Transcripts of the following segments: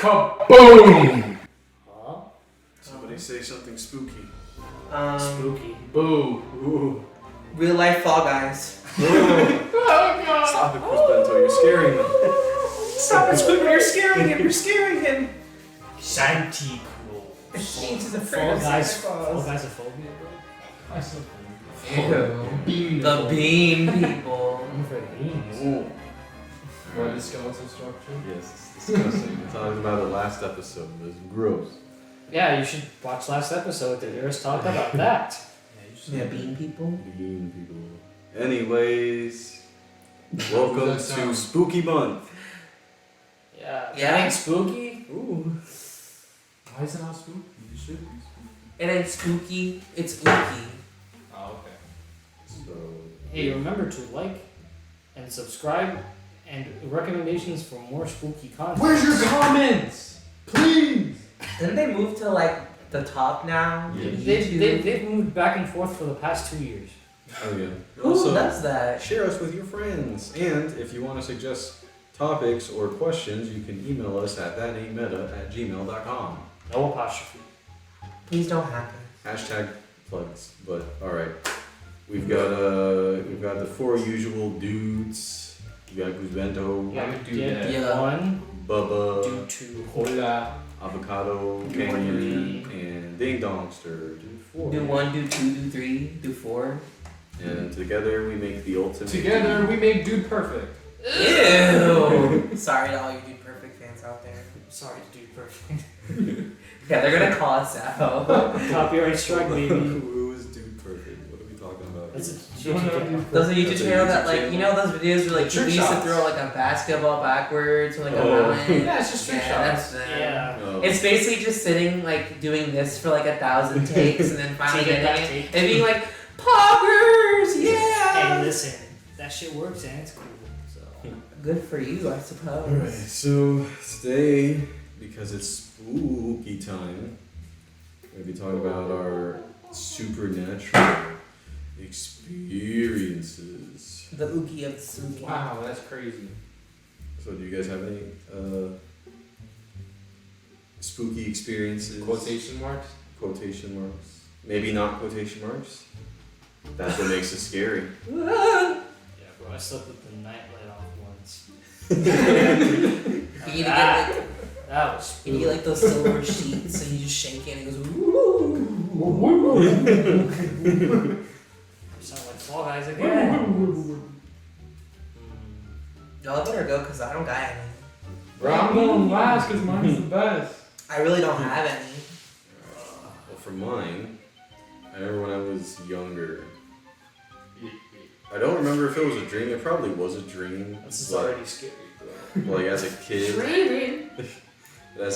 Kaboom! Huh? Somebody say something spooky. Spooky. Boo. Ooh. Real life Fall Guys. Oh god! Stop it, Chris Bento. You're scaring them. Stop it, Squidward. You're scaring him. You're scaring him. Shanty She's a Fall Guys a phobia, bro? Bean. The bean people. I'm afraid of beans. Ooh. What is skeleton structure? Yes, it's disgusting. We talked about the last episode. It was gross. Yeah, you should watch last episode. There's talk about that. Yeah, bean people. Being people. Anyways, welcome That to sounds- Spooky Month. Yeah. Yeah. That ain't spooky. Ooh. Why is it not spooky? You should be spooky. It ain't spooky. It's ooky. Oh, okay. So, Hey, remember to like and subscribe and recommendations for more spooky content. Where's your comments? Please! Didn't they move to like the top now? Yeah. They've moved back and forth for the past 2 years. oh yeah. Who does that? Share us with your friends. And if you want to suggest topics or questions, you can email us at thataintmeta@gmail.com. No apostrophe. Please don't happen. Hashtag plugs. But alright. We've got the four usual dudes. You got Guzbento, Yeah, would do did that. Yeah. one, Bubba, do two. Hola. Avocado, Do Canyon, and Ding Dongster. Do four. Do 1, do 2, do 3, do 4. And together we make the ultimate. Together we make Dude Perfect. Ew! Sorry to all you Dude Perfect fans out there. Sorry to do perfect. Yeah, they're gonna call us out. Copyright strike, baby. Who is Dude Perfect? What are we talking about? That's a here? YouTube channel. Those are YouTube That's a channel that YouTube like, channel. you know those videos where like Trick people used to shots. throw like a basketball backwards or like a Oh. mountain. Yeah, it's just trick Yeah, shots. that's them. Yeah. Oh. It's basically just sitting like doing this for like 1,000 takes and then finally Taking that getting it take. and being like, Poggers, yeah! Hey, listen, that shit works and it's cool. So Good for you, I suppose. Alright, so today, because it's spooky time, we're going to be talking about our supernatural experiences. The oogie of the spooky. Wow, that's crazy. So, do you guys have any spooky experiences? Quotation marks? Quotation marks. Maybe not quotation marks. That's what makes it scary. yeah, bro, I slept with the nightlight off once. You need to get like, That was you need like those silver sheets and you just shake it and it goes, sound like Fall Guys again. Y'all better go because I don't got any. Bro, I'm going last because mine's the best. I really don't have any. Well, for mine, I remember when I was younger. I don't remember if it was a dream. It probably was a dream. This is but, already scary, bro. like as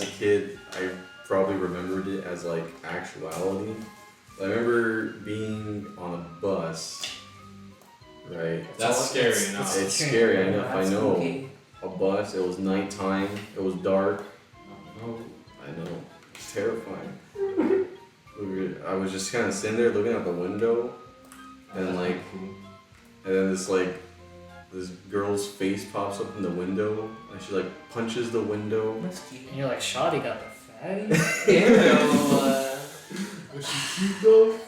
a kid, I probably remembered it as like actuality. I remember being on a bus. Right. That's scary enough. It's scary enough. I That's know. spooky. A bus. It was nighttime. It was dark. No. I know. It's terrifying. I was just kind of sitting there looking out the window, and like, and then this girl's face pops up in the window, and she like punches the window. That's cute. And you're like, Shoddy got the fatty? Ew. Was she cute though?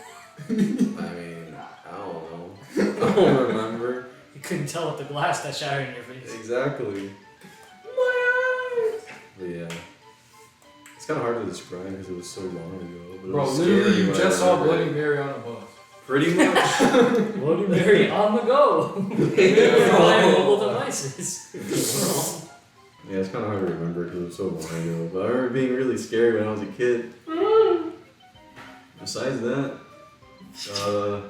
I mean, I don't know. I don't remember You couldn't tell with the glass that shattered in your face. exactly. My eyes. But yeah, it's kind of hard to describe because it was so long ago. But it Bro, was literally scary you when I just saw remember Bloody it. Mary on a bus. Pretty much. Bloody Mary on the go. For all your mobile devices. Yeah, it's kind of hard to remember because it was so long ago. But I remember being really scared when I was a kid. Besides that, I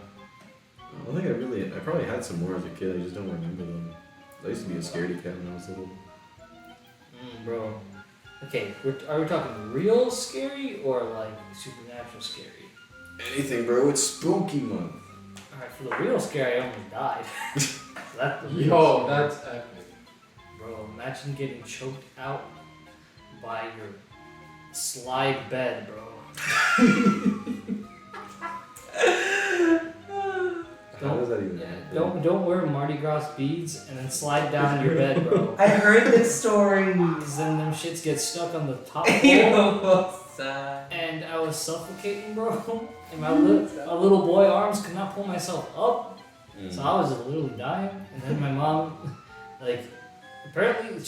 don't think I probably had some more as a kid. I just don't remember them. I used to be a scaredy cat when I was little. Bro. Okay, are we talking real scary or like supernatural scary? Anything, bro. It's spooky month. Alright, for the real scary, I almost died. So that's the real Yo, scary. that's epic. Bro, imagine getting choked out by your slide bed, bro. How does that even Yeah, happen? don't wear Mardi Gras beads and then slide down in your bed, bro. I heard this story. Because then them shits get stuck on the top wall. And I was suffocating, bro. And my little boy arms could not pull myself up. So I was literally dying. And then my mom, like, apparently,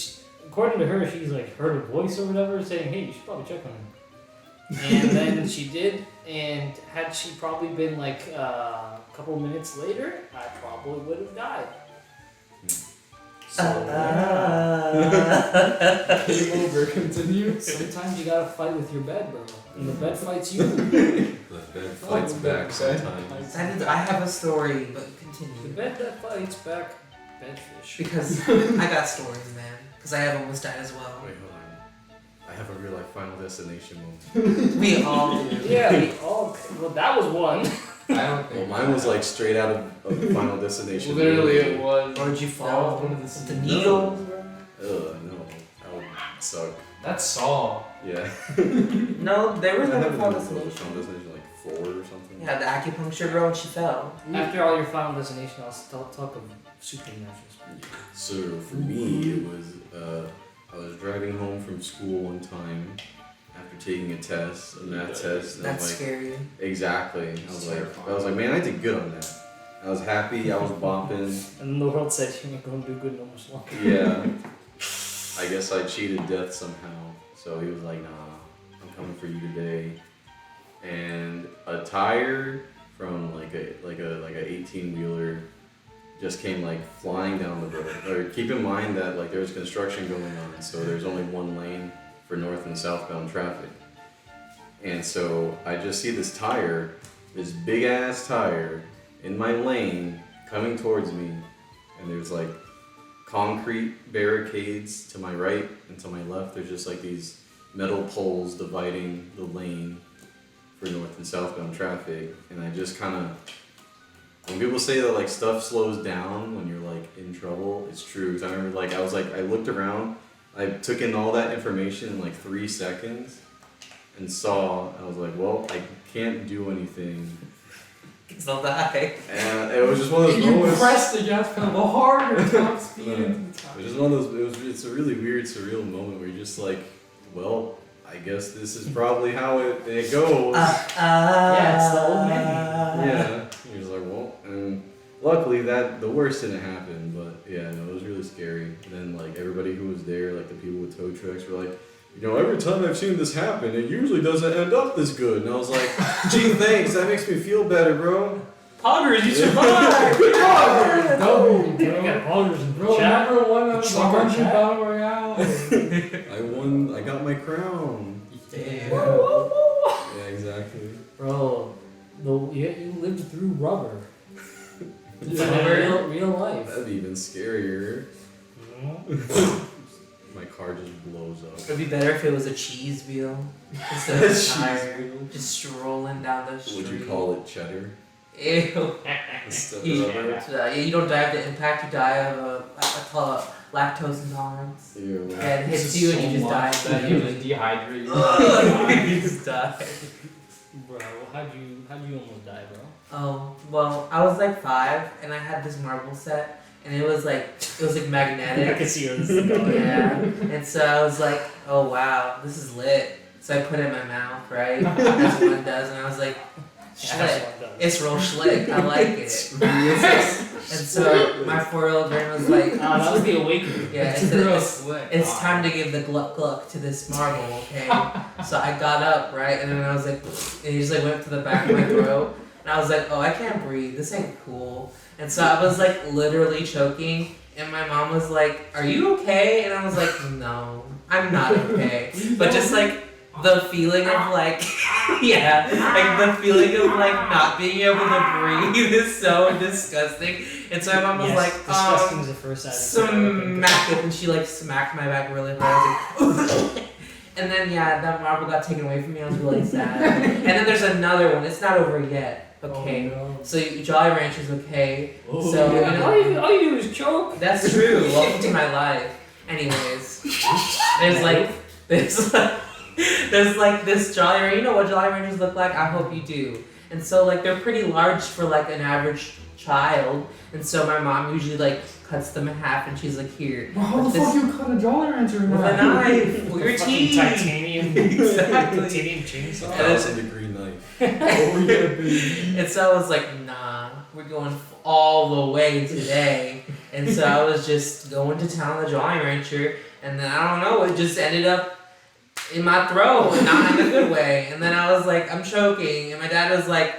according to her, she's like heard a voice or whatever saying, hey, you should probably check on him. And then she did. And had she probably been like a couple minutes later, I probably would have died. So, Game over. Continue. sometimes you gotta fight with your bed, bro. And the bed fights you. The bed fights back Okay. sometimes. That means I have a story, but The continue. bed that fights back, bedfish. Because I got stories, man. Because I have almost died as well. Wait, hold on. I have a real life Final Destination moment. We all do. Yeah, we all. Well, that was one. I don't Well, think. mine was like straight out of the Final Destination. Literally, it was. Or did you That fall was one of the with the scenes. needle? Ugh, no. That would suck. That's Saw. Yeah. No, there was I no haven't Final been to Destination. Final Destination like 4 or something. Yeah, the acupuncture girl and she fell. After all your final destination, I'll talk of supernaturals. So for me, it was I was driving home from school one time after taking a test, a math test, and I That's was like, scary. exactly. I It's was terrifying. like, man, I did good on that. I was happy. I was bopping. And then the world said you ain't gonna do good no much longer. Yeah. I guess I cheated death somehow. So he was like, nah, I'm coming for you today. And a tire from like a 18-wheeler just came like flying down the road. Or keep in mind that like there's construction going on, so there's only one lane for north and southbound traffic. And so I just see this tire, this big ass tire in my lane coming towards me, and there's like concrete barricades to my right and to my left. There's just like these metal poles dividing the lane for north and southbound traffic. And I just kind of, when people say that like stuff slows down when you're like in trouble, it's true. 'Cause I remember like I looked around, I took in all that information in like 3 seconds and I was like, well, I can't do anything. It's not die. And it was just one of those You moments. press the gas pedal harder, top speed No. into the It top. was just one of those. It's a really weird, surreal moment where you're just like, well, I guess this is probably how it goes. Yeah, it's the old man. Yeah. You're just like, well, and luckily the worst didn't happen, but yeah, no, it was really scary. And then like everybody who was there, like the people with tow trucks, were like, you know, every time I've seen this happen, it usually doesn't end up this good. And I was like, gee, thanks, that makes me feel better, bro. Poggers, you Yeah. survived! Poggers, double, You got bro. poggers in Bro, chat. number one of the Soccer 100 chat. Battle Royale. I won. I got my crown. Damn. Yeah, exactly. Bro, you lived through rubber. Yeah. Real life. That'd be even scarier. Mhm. My car just blows up. It'd be better if it was a cheese wheel instead of a tire. Just strolling down the street. Would you call it cheddar? Ew. Instead Yeah. of rubber? Yeah, you don't die of the impact, you die of lactose intolerance. Ew. Yeah, it hits you and you just die. That you just dehydrate. You just die. Bro, how'd you almost die, bro? Oh, well, I was like 5 and I had this marble set and it was like I magnetic. can see where this is going. Yeah. And so I was like, oh wow, this is lit. So I put it in my mouth, right? As one does, and I was like, schlick. It's real schlick. I like it. And so my 4-year-old brain was like, That was the awakening. yeah, it's time to give the gluck gluck to this marble, okay? So I got up, right, and then I was like, and he just like went to the back of my throat, and I was like, oh, I can't breathe. This ain't cool. And so I was like literally choking, and my mom was like, are you okay? And I was like, no, I'm not okay. But just like the feeling of like, yeah, like the feeling of like not being able to breathe is so disgusting. And so my mom was Yes, like, disgusting is the first side. smack it, and she like smacked my back really hard. I was like, and then yeah, that marble got taken away from me. I was really sad. And then there's another one. It's not over yet. Okay. Oh, no. So Jolly Rancher's okay. Oh, So, yeah. you know- all you do is choke. That's true. Welcome to my life. Anyways, there's like this Jolly Rancher. You know what Jolly Ranchers look like? I hope you do. And so like they're pretty large for like an average child, and so my mom usually like cuts them in half, and she's like, "Here." Well, how the fuck you cut a Jolly Rancher in With a half? knife, with your Fucking teeth. titanium, Exactly. titanium chainsaw. 1,000-degree knife. Oh yeah, baby. And so I was like, nah, we're going all the way today. And so I was just going to town on the Jolly Rancher, and then I don't know, it just ended up in my throat, and not in a good way. And then I was like, I'm choking, and my dad was like,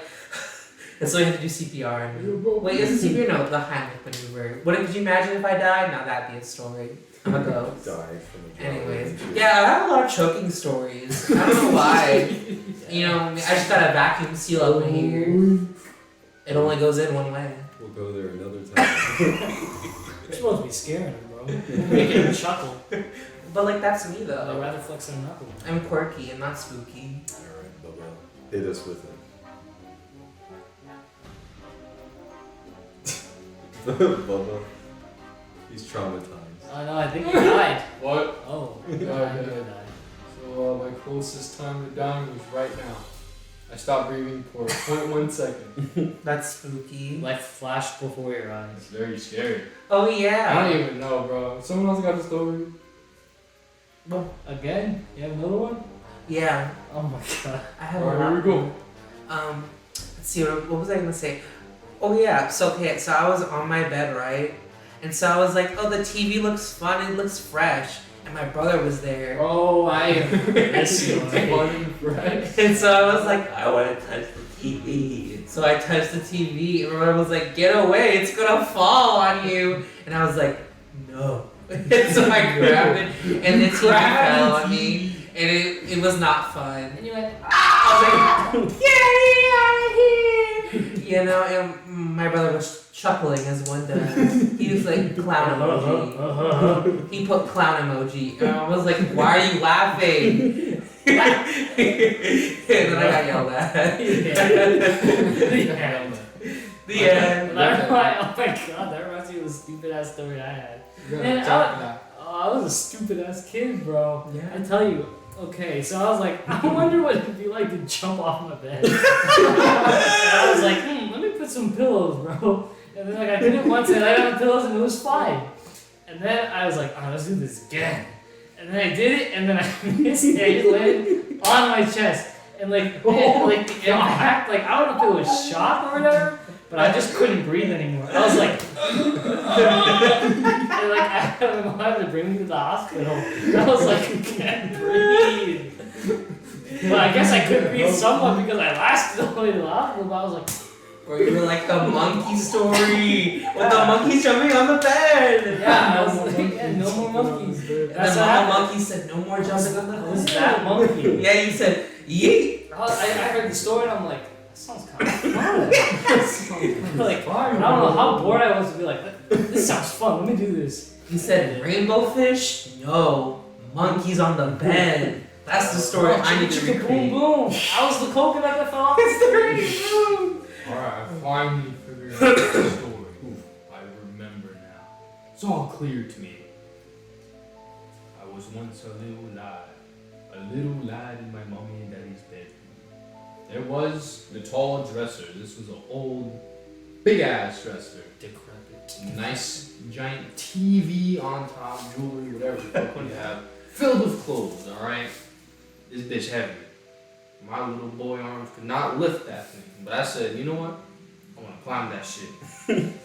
and so we had to do CPR. And, wait, is it CPR? No, the Heimlich maneuver. What could you imagine if I died? Now that'd be a story. I'm a ghost. Die from a Anyways, yeah, I have a lot of choking stories. I don't know why. You know, I just got a vacuum seal up in here. It only goes in one way. We'll go there another time. You're supposed to be scaring him, bro. Making him chuckle. But like that's me I'd though. rather flex their knuckle. I'm quirky and not spooky. Alright, Bubba. Hit us with it. Bubba. He's traumatized. Oh no, I think he died. What? Oh, Yeah, I yeah. think he died. So my closest time to dying was right now. I stopped breathing for 0.1 second. That's spooky. Life flashed before your It's eyes. very scary. Oh I yeah. don't even know, bro. Someone else got a story? Well, again? You have another one? Yeah. Oh my god. I have a Alright, lot. here we go. Let's see, what was I gonna say? Oh yeah, so okay, so I was on my bed, right? And so I was like, oh, the TV looks fun, it looks fresh. And my brother was there. Oh, I miss you. Right? And so I was like, I wanna touch the TV. So I touched the TV, and my brother was like, get away, it's gonna fall on you. And I was like, no. And so I grabbed it, and the TV fell on me, and it was not fun. And you went, I was like, get me out of here! You know, and my brother was chuckling as one does. He was like, clown emoji. He put clown emoji. And I was like, why are you laughing? And then I got yelled at. The end. Oh my god, that reminds me of the stupid ass story I had. Yeah, Man, talk now. I was a stupid ass kid, bro. Yeah. I tell you. Okay, so I was like, I wonder what it'd be like to jump off my bed. And I was like, let me put some pillows, bro. And then like I did it once and I laid on the pillows and it was fine. And then I was like, let's do this again. And then I did it and then I missed it. I just landed on my chest. And like, like the impact, like I don't know if it was shock or whatever, but I just couldn't breathe anymore. I was like, and like I had my mom to bring me to the hospital. And I was like, I can't breathe. Well, I guess I could breathe somewhat because I lasted all the way to the hospital, but I was like, Or you were like the monkey story with the monkeys jumping on the bed. yeah, I was like, yeah, no more monkeys. And That's the what mom happened. monkey said, no more jumping on the I was bed. that monkey. Yeah, you said, yeet. I heard the story and I'm like, that sounds kind of fun. Like, I don't know how bored I was to be like, this sounds fun, let me do this. You said rainbow fish? No, monkeys on the bed. That's the story I need to Chicka boom recreate. boom. I was the coconut that fell off the story. Alright, I finally figured out the story. I remember now. It's all clear to me. I was once a little lad in my mommy and daddy's bedroom. There was the tall dresser. This was an old, big ass dresser. Decrepit. Nice giant TV on top, jewelry, whatever you could have, filled with clothes. All right, this bitch heavy. My little boy arms could not lift that thing. But I said, you know what? I want to climb that shit.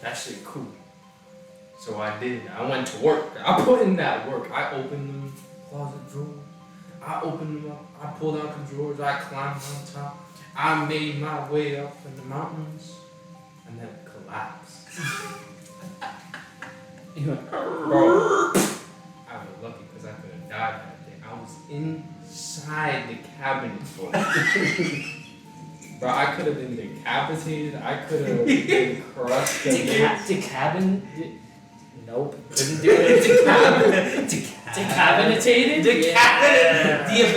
That shit cool. So I did. I went to work. I put in that work. I opened them closet drawers. I opened them up. I pulled out the drawers. I climbed on top. I made my way up in the mountains and then collapsed. Bro, I was lucky because I could have died that day. I was inside the cabinet, bro. Bro, I could have been decapitated. I could have been crushed. Nope. Couldn't do it. Decapitated? Debilitate.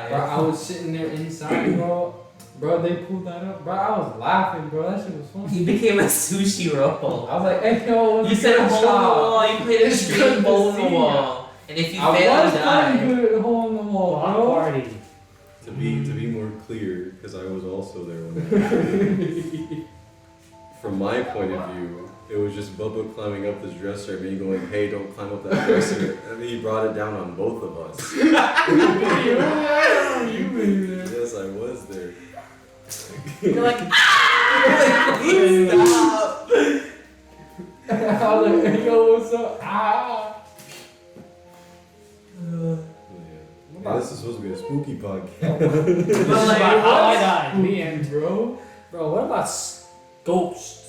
Bro, I was sitting there inside, bro. Bro, they pulled that up. Bro, I was laughing, bro. That shit was funny. He became a sushi roll. I was like, hey, yo, You said a hole in the wall. You played a It's straight good to hole in the see wall. And if you I fail, was you pretty die. good at hole in the wall, Block bro. party. To be more clear, because I was also there when that happened. from my point of view, it was just Bubba climbing up this dresser and me going, hey, don't climb up that dresser. And he brought it down on both of us. You believe that? Yes, I was there. You're like, Please stop. I was like, hey, yo, what's up? Ah. Yeah, this is supposed to be a spooky podcast. this is about how I died. Me and bro. bro. What about ghosts?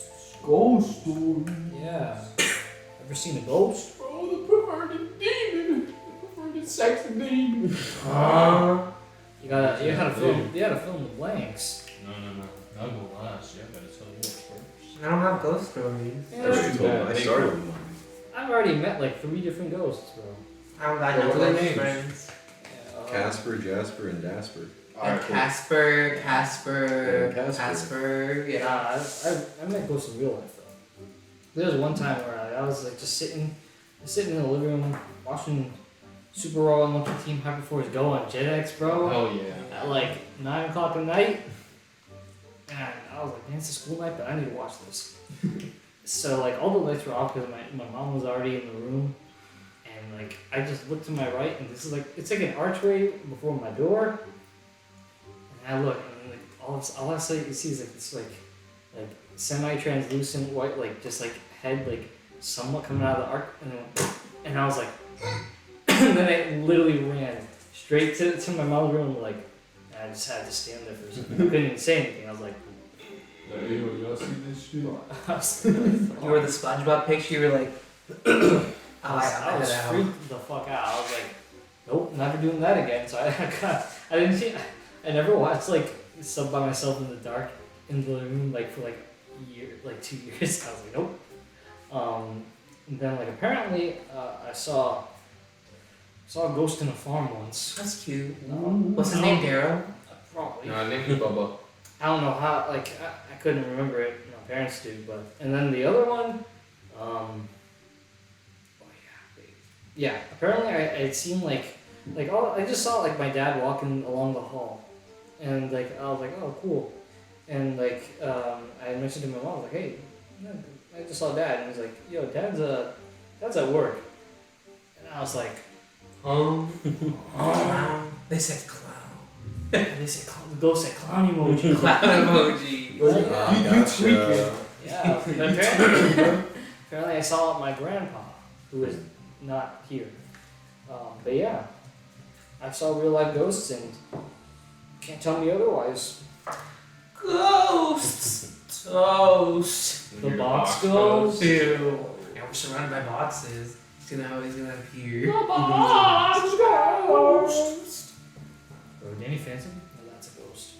Ghost story. Yeah. Ever seen a ghost? Bro, the perverted demon. The perverted sexy demon. You gotta film. You gotta film the blanks. No. I'll go last. Yeah, I gotta tell you first. I don't have ghost stories. I already told him. I started with mine. I've already met like 3 different ghosts, bro. I don't got What no are their ghost names? friends. Casper, Jasper, and Dasper. And Casper. Yeah. Nah, I met ghosts in real life though. There was one time where I was like just sitting in the living room watching Super Raw and Lucky Team Hyperforce Go on JetX, bro. Oh yeah. At like 9 o'clock at night. And I was like, man, it's a school night, but I need to watch this. So like all the lights were off because my mom was already in the room. And like I just looked to my right and this is like, it's like an archway before my door. And I look and like all I see is like this like semi-translucent white like just like head like somewhat coming out of the arc and I was like and then I literally ran straight to my mom's room like and I just had to stand there for a second. I couldn't even say anything. I was like Hey, yo, y'all see this shit? You were the SpongeBob picture. You were like, I was freaked the fuck out. I was like, nope, never doing that again. So I never watched like stuff by myself in the dark in the room like for like a year, like 2 years. I was like, nope. And then like apparently I saw a ghost in a farm once. that's cute. What's What's his name? Daryl. Probably. No, I named you Bubba. I don't know how. Like I couldn't remember it. My parents do, but and then the other one. Yeah. Apparently, I'd seen like I just saw like my dad walking along the hall, and like I was like, oh cool, and like I mentioned to my mom, I was like, hey, I just saw Dad, and he's like, yo, Dad's at work, and I was like, Clown. They said clown. they said the ghost said clown emoji. Clown emoji. You tweaking. Yeah. Apparently, I saw my grandpa, who is not here. But yeah, I saw real life ghosts and can't tell me otherwise. Ghosts. Toast. The box ghost. Ew. Yeah, we're surrounded by boxes. He's gonna always gonna appear. The box ghost. Or Danny Phantom? No, that's a ghost.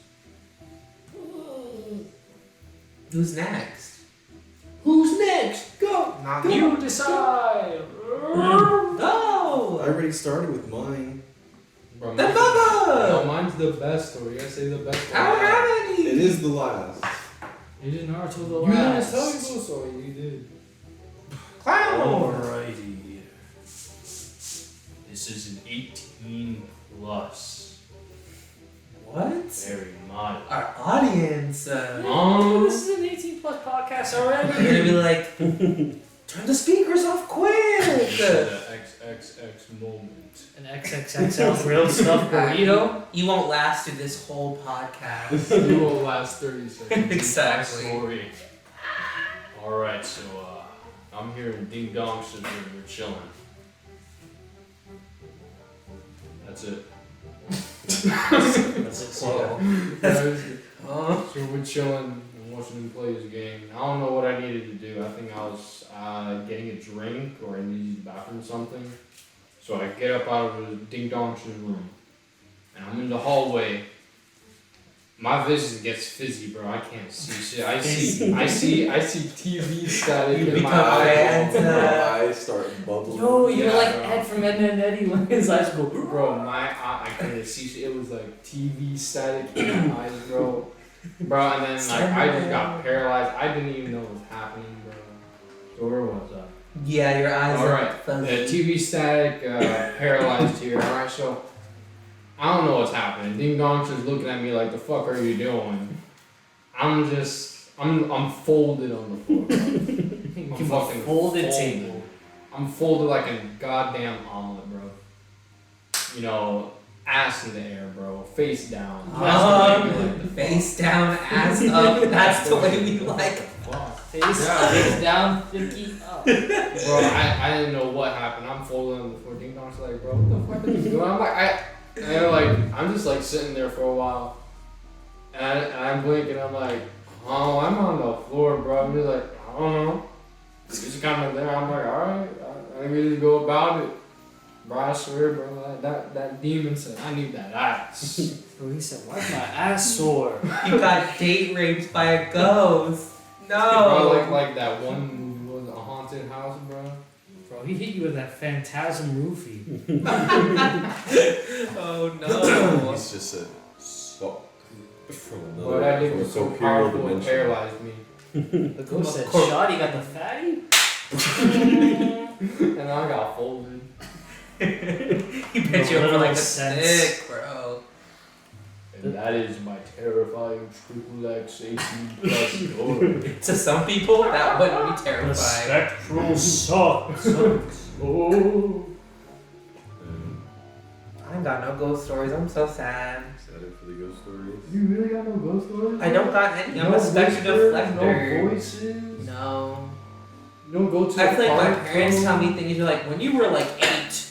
Who's next? Who's next? Go! Not You decide. No. I already started with mine. Bro, The mine's- Bubba. No, mine's the best story. You gotta say the best I don't have any. It is the last. You didn't know until the You didn't last. tell me the story. You did. Clown. Alrighty. This is an 18 plus. What? Very mild. Our audience. This is an 18 plus podcast You're already. gonna be like, turn the speakers off quick. The XXX moment. An XXXL grilled stuffed burrito. You won't last through this whole podcast. You will last 30 seconds. Exactly. Story. Alright, so I'm here in Ding Dong City. We're chilling. That's it. That's it. Whoa. So we're chilling and watching him play his game. I don't know what I needed to do. I think I was getting a drink or I needed to use the bathroom or something. So I get up out of the Ding Dong's room and I'm in the hallway. My vision gets fizzy, bro. I can't see shit. I see TV static You in my become eyes. fans. My eyes start bubbling. Yo, you're Yeah, like bro. Ed from Ed and Eddie when his eyes go. Bro, I couldn't see shit. It was like TV static in my eyes, bro. Bro, and then like I just got paralyzed. I didn't even know what was happening, bro. So where was I? Yeah, your eyes Alright, are fuzzy. the TV static, paralyzed here. Alright, so I don't know what's happening. Ding Dong's just looking at me like, the fuck are you doing? I'm just I'm folded on the floor. Bro. I'm fucking folded table. I'm folded like a goddamn omelet, bro. You know, ass in the air, bro. Face down. Face down, ass up. That's the way we like. Face down, pinky up. Bro, I didn't know what happened. I'm folded on the floor. Ding dong's like, bro, what the fuck are you doing? I'm like, I'm just like sitting there for a while. And I'm blinking. I'm like, oh, I'm on the floor, bro. I'm just like, I don't know. Just kind of there. I'm like, alright, let me just go about it. Bro, I swear, bro, that demon said, I need that ass. Bro, he said, why's my ass sore? You got date raped by a ghost. No. Bro, like that one movie was a haunted house, bro. Bro, he hit you with that phantasm roofie. Oh no. He's just a suck from another. Bro, that nigga from a was so superior powerful and dimension. paralyzed me. The ghost said, Shotty got the fatty? And I got folded. He bent you over like a stick, bro. And that is my terrifying triple X 18 plus door. To some people, that wouldn't be The terrifying. spectral sucks. Oh. I ain't got no ghost stories. I'm so sad. Excited for the ghost stories? You really got no ghost stories? I don't got any. I'm No a spectral whispers, deflector. No voices? No. You don't go to I a feel like my park, parents bro? tell me things. You're like, when you were like 8,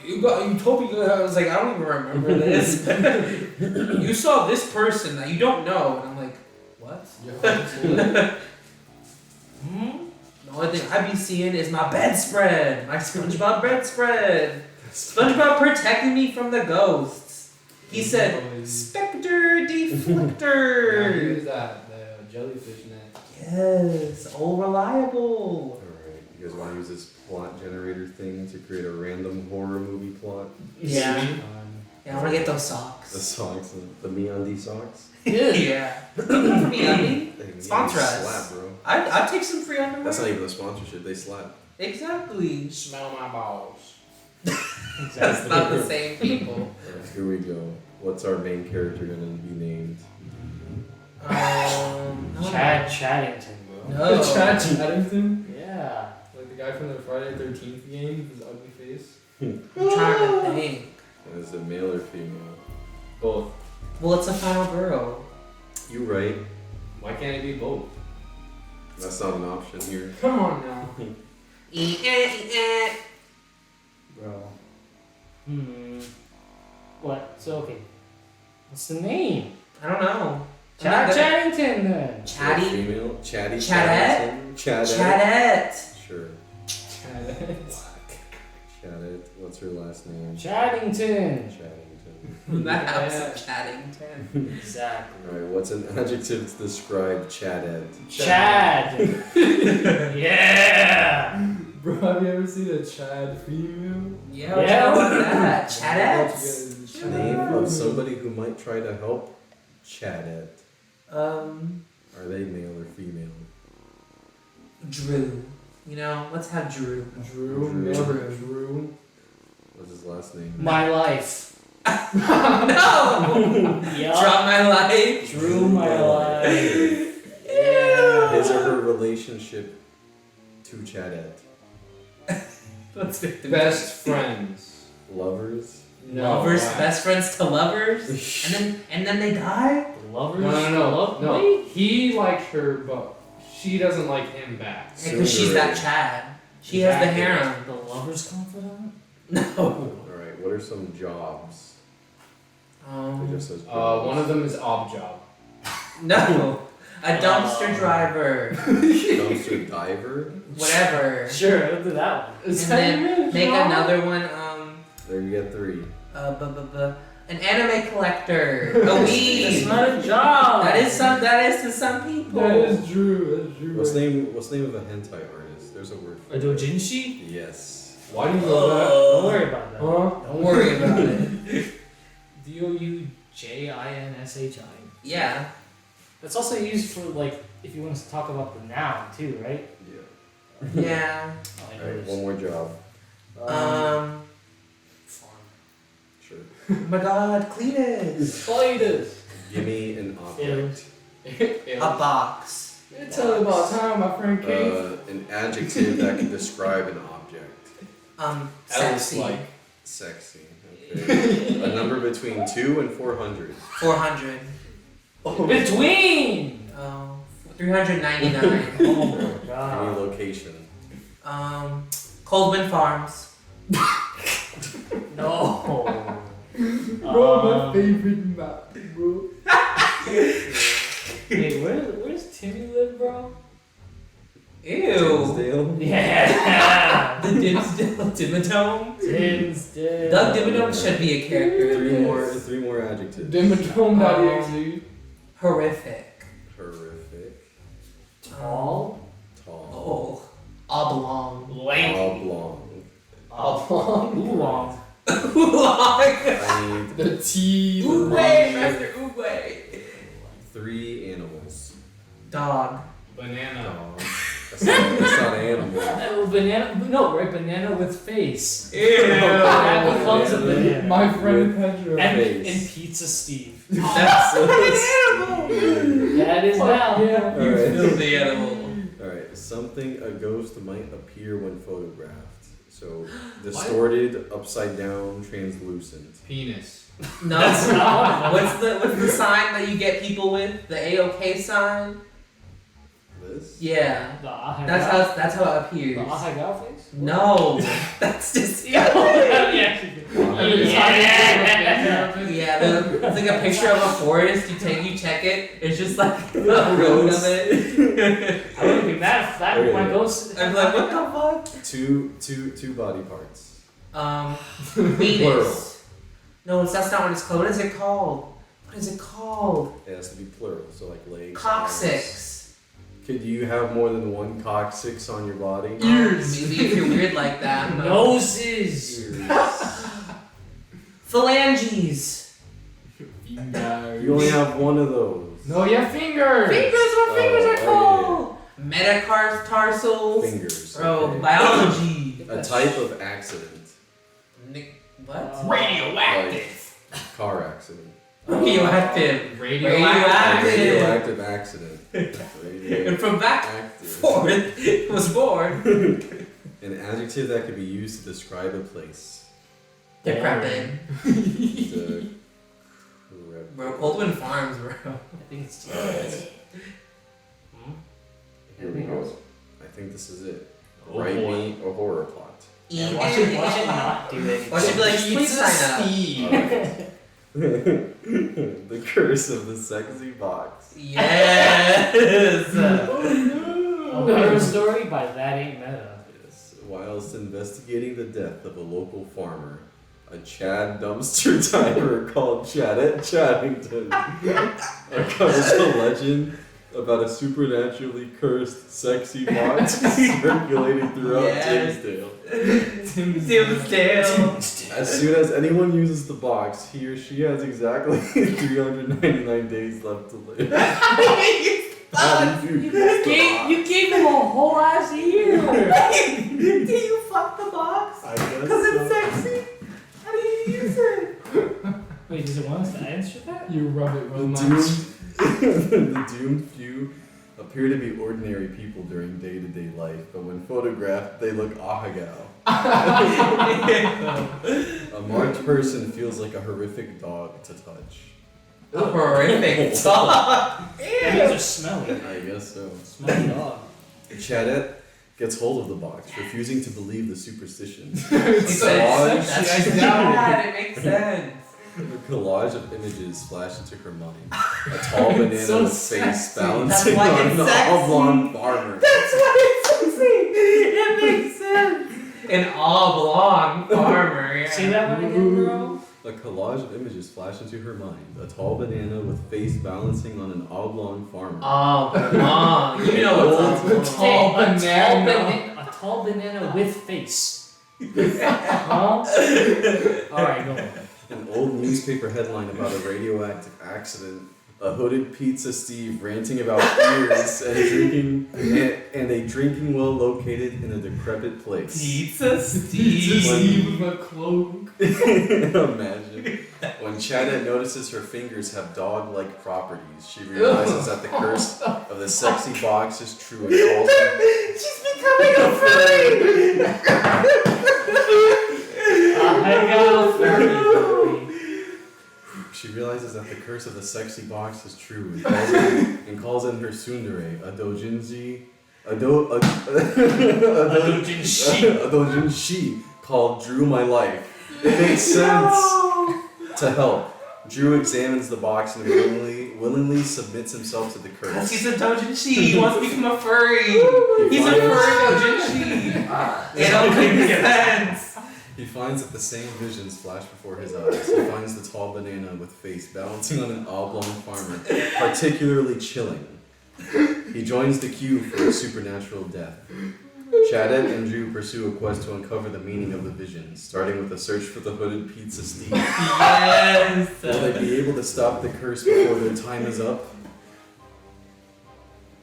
you told me. I was like, I don't even remember this. You saw this person that you don't know, and I'm like, what? Yeah, The only thing I be seeing is my bedspread, my SpongeBob bedspread. SpongeBob protecting me from the ghosts. He said, Spectre Yeah, Deflector. use that, the jellyfish net. Yes, all reliable. Alright, you guys want to use this plot generator thing to create a random horror movie plot? Yeah. Yeah, I want to get those The socks. socks, the MeUndies socks? Yeah. For me, I mean, They sponsor us. slap, bro. I'd take some free underwear. That's not even a sponsorship, they slap. Exactly. Smell my balls. That's not the same people. Alright, here we go. What's our main character gonna be named? Chad Chaddington, bro. No. Chad Chaddington? Yeah. Like the guy from the Friday 13th game with his ugly face? I'm trying to think. Is it male or female? Both. Well, it's a final girl. You right. Why can't it be both? That's not an option here. Come on now. Bro. What? So, okay. What's the name? I don't know. Chad Chaddington, then. Chatty. Female? Chatty? Chatette? Chatette? Chatette. Sure. Chatette. What's her last name? Chaddington. Chaddington. The house of Chaddington. Exactly. Alright, what's an adjective to describe Chatette? Chad. Yeah. Bro, have you ever seen a Chad female? Yeah, what's about that? Chatette. Name of somebody who might try to help Chatette. Are they male or female? Drew. You know, let's have Drew. Drew. Drew. Drew. What's his last name? My life. No! Yup. Drop my life. Drew my life. Yeah. His or her relationship to Chatette. Let's do the Best friends. Lovers? lovers, why? best friends to lovers, and then they die. Lovers. No. Wait. He liked her, but she doesn't like him back. Because she's that Chad. She has the harem. The lover's confidant. No. Alright, what are some jobs? It just says jobs. One of them is ob job. No. A dumpster driver. Dumpster diver? Whatever. Sure, we'll do that one. And then make another one. There you get 3. An anime collector. A It's weed. not a job. That is to some people. That is true. That's true. What's the name of a hentai artist? There's a word for A it. doujinshi? Yes. Why do you know that? Don't worry about that. Huh? Don't worry about it. Doujinshi. Yeah. That's also used for like if you want to talk about the noun too, right? Yeah. Yeah. Oh, I know Alright, this. one more job. Farm. Sure. Oh my God, Cletus. Spiders. Give me an object. A box. Tell me about time my friend came. An adjective that can describe an object. Sexy. Like Sexy. Okay. A number between 2 and 400. 400. Between. 399. Oh my Any god. location. Coldman Farms. No. Bro, my favorite map, bro. Hey, where's Timmy live, bro? Ew. Dinsdale? Yeah. The Dimsdale Dimmadome. Dimsdale. Doug Dimmadome should be a character. Three more adjectives. Dimmadome.exe. Horrific. Horrific. Tall. Tall. Oh. Oblong. Lanky. Oblong. Oolong. Oolong. I need The T. the Uwe. line. Master Uwe. 3 animals. Dog. Banana. Dog. That's not an animal. Banana. No, right? Banana with face. Ew. That becomes a banana. My friend Pedro. And Face. Pizza Steve. That's So an animal. That is now. Yeah. You Alright. filthy animal. Alright, something a ghost might appear when photographed. So, distorted, upside down, translucent. Penis. No. That's not one of them. What's the sign that you get people with? The A-OK sign? This? Yeah. The Ahagao. That's how it The appears. Ahagao face? No. That's just Yeah. Yeah, it's like a picture of a forest. You check it. It's just like the road of it. I wouldn't be mad if that were my Okay. ghost. I'm like, what the fuck? Two body parts. Venus. No, that's not what it's called. What is it called? What is it called? It has to be plural, so like legs. arms. Coccyx. Could you have more than one coccyx on your body? Maybe if you're weird like that. but- Noses. Ears. Phalanges. You only have one of those. No, your fingers. Fingers. What fingers are Oh, called? Metatarsals. Fingers. Bro, okay. biology. A type of accident. What? Radioactive. Like car accident. Radioactive. Radioactive. Radioactive accident. And from that Radioactive. forth was born. An adjective that could be used to describe a place. Decrepit. The Bro, Coldman Farms, bro. I think it's Here we go. I think this is it. Oh, Write boy. me a horror plot. Why should not do anything? Why should be like, please sign up. Steve. The curse of the sexy box. Yes. A horror story by That Ain't Meta. Yes. Whilst investigating the death of a local farmer, a Chad dumpster diver called Chadette Chaddington uncovers a legend about a supernaturally cursed sexy box circulating throughout Yes. Dimsdale. Dimsdale. As soon as anyone uses the box, he or she has exactly 399 days left to live. How do you use the box? You gave him a whole ass year. Do you fuck the box? I guess Because it's so. sexy? How do you use it? Wait, does it want us to answer that? You rub it real The nice. the doomed few appear to be ordinary people during day-to-day life, but when photographed, they look ahagao. A marked person feels like a horrific dog to touch. A horrific dog. That means they're smelly. I guess so. Smelly dog. Chadette gets hold of the box, refusing to believe the superstition. That's She's bad. It makes sense. A collage of images flash into her mind. A tall banana so with face sexy. balancing That's why on it's an sexy. oblong farmer. That's why it's sexy. It makes sense. An oblong farmer. Yeah. Say that one again, bro. A collage of images flash into her mind. A tall banana with face balancing on an oblong farmer. Oblong. You know what's A tall oblong. banana. A tall banana with face. Huh? Alright, go on. An old newspaper headline about a radioactive accident A hooded pizza Steve ranting about ears and a drinking well located in a decrepit place. Pizza Steve. Pizza Steve with a cloak. Imagine. When Chada notices her fingers have dog-like properties, she realizes that the curse of the sexy box is true and calls him. She's becoming a furry! I got a furry. She realizes that the curse of the sexy box is true and calls in her tsundere, a doujinshi called Drew My Life. It makes sense to help. Drew examines the box and willingly submits himself to the curse. He's a doujinshi. He wants to become a furry. He's a furry doujinshi. It all makes sense. He finds that the same visions flash before his eyes. He finds the tall banana with face balancing on an oblong farmer, particularly chilling. He joins the queue for a supernatural death. Chadette and Drew pursue a quest to uncover the meaning of the visions, starting with a search for the hooded pizza Steve. Yes! Will they be able to stop the curse before their time is up?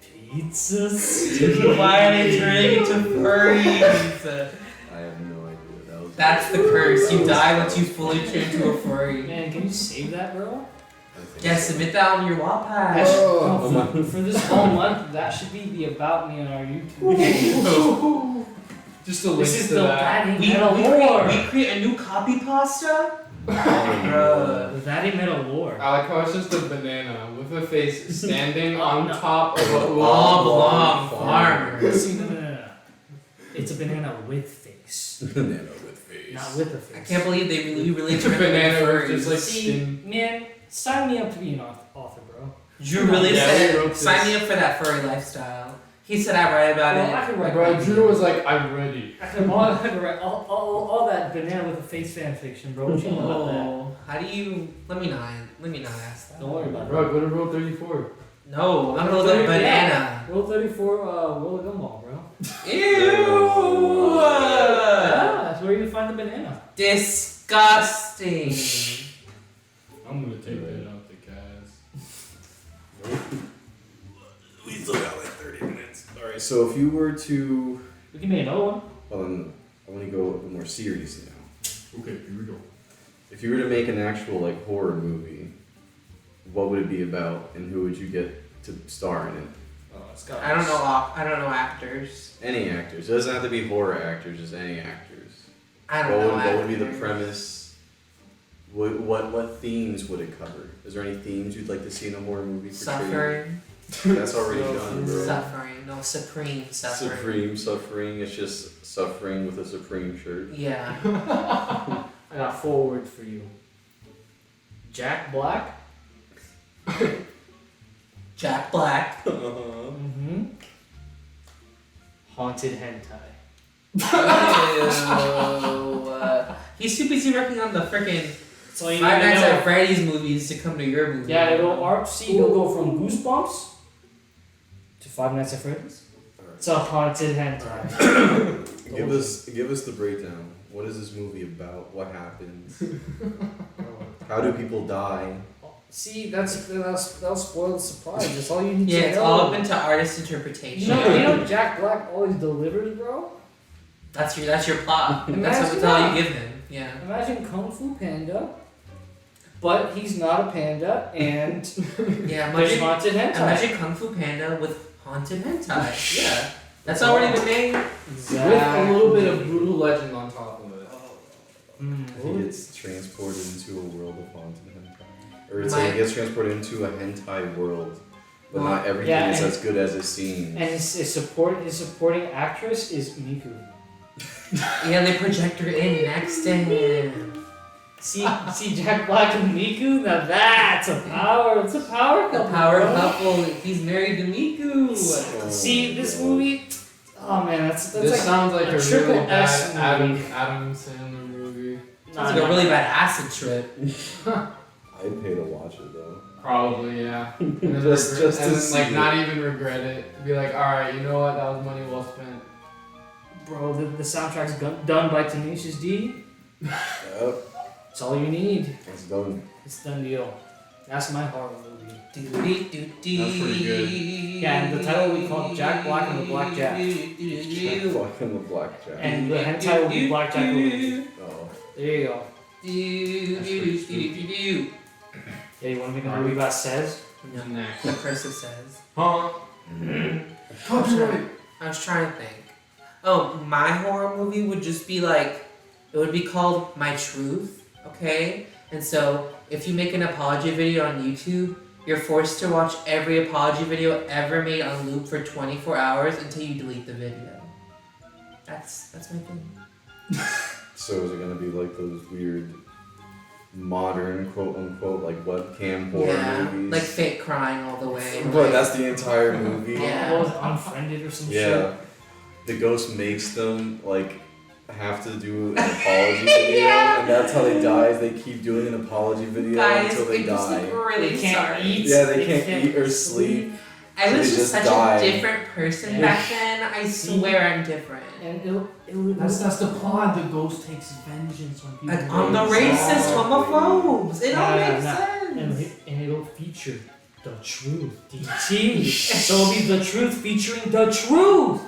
Pizza Steve. Why are they turning into furries? I have no idea. That's the curse. You die once you fully turn into a furry. Man, can you save that, bro? Yeah, submit that on your Wattpad. For this whole month, that should be the About Me on our YouTube. Just a link This is to the that. Batty Metal Lore. We create a new copy pasta? The Batty Metal Lore. I like how it's just a banana with a face standing on no. top of a Oblong farmer. See, no. It's a banana with face. Banana with face. Not with a face. I can't believe they really It's a turned into banana with furries. just like See, skin. man, sign me up to be an author, bro. Drew really Yeah, we said, wrote sign this. me up for that furry lifestyle. He said I write about Well, I it. could write. Bro, Drew was like, I'm ready. I could write all that banana with a face fan fiction, bro. What you know about that? Oh, how do you? Let me not ask that. Don't worry about Bro, go to Rule 34. No, I'm gonna look banana. that. Rule 34, Roll a Gumball, bro. Ew! Yeah, that's where you find the banana. Disgusting. I'm gonna take that out the cast. We still got like 30 minutes. Alright, so if you were to... We can make another one. Well, then I want to go more serious now. Okay, here we go. If you were to make an actual like horror movie, what would it be about, and who would you get to star in it? I don't know actors. Any actors. It doesn't have to be horror actors, just any actors. I don't know What actors. would be the premise? What themes would it cover? Is there any themes you'd like to see in a horror movie? Suffering. That's already done, bro. Suffering. No, supreme suffering. Supreme suffering. It's just suffering with a supreme shirt. Yeah. I got 4 words for you. Jack Black. Jack Black. Mm-hmm. Haunted hentai. Ew. He's too busy working on the freaking So you Five Nights know. at Freddy's movies to come to your movie. Yeah, he'll go from Goosebumps to Five Nights at Freddy's. It's a haunted hentai. Give us the breakdown. What is this movie about? What happens? How do people die? See, that'll spoil the surprise. That's all you need Yeah, to it's know. all up into artist interpretation. You know Jack Black always delivers, bro? That's your plot. Imagine That's all that. you give him. Yeah. Imagine Kung Fu Panda, but he's not a panda, and Yeah, there's imagine, haunted hentai. imagine Kung Fu Panda with haunted hentai. Yeah. That's already been made. With a little bit of brutal legend on top of it. He gets transported into a world of haunted hentai. Or it's My- like he gets transported into a hentai world. But Well, not everything yeah, is and- as good as it seems. And his supporting actress is Miku. Yeah, they project her in next to him. See Jack Black and Miku? Now that's a power. It's a power The couple. power bro. couple. He's married to Miku. See this movie? Oh man, that's This like sounds like a a really triple bad S movie. Adam Sandler movie. Sounds like a really bad acid trip. I'd pay to watch it though. Probably, yeah. And then, Just to see like it. not even regret it. Be like, alright, you know what? That was money well spent. Bro, the soundtrack's done by Tenacious D. Yep, It's all you need. it's done. It's done deal. That's my horror movie. That's pretty good. Yeah, and the title will be called Jack Black and the Black Jack. Jack Black and the Black Jack. And the hentai will be Black Jack Movie. Oh. There you go. Yeah, you want to make a movie about Says? No, Next. the cursive says. Huh? Copyright. I was trying to think. Oh, my horror movie would just be like, it would be called My Truth, okay? And so, if you make an apology video on YouTube, you're forced to watch every apology video ever made on loop for 24 hours until you delete the video. That's my thing. So is it gonna be like those weird modern quote unquote like webcam horror movies? Like fake crying all the way. But that's the entire movie. Yeah. What was it, Unfriended or some shit? Yeah. The ghost makes them like have to do an apology video, Yeah. and that's how they die. Is they keep doing an apology video Guys, until they I'm just die. like really They can't sorry. eat. Yeah, they can't eat or sleep. I So was they just just such die. a different person Yeah. back then. I swear I'm different. And it That's the plot. The ghost takes vengeance on people. Like, on the Exactly. racist homophobes. It all makes and, sense. and it'll feature the truth. DT. So it'll be the truth featuring the truth.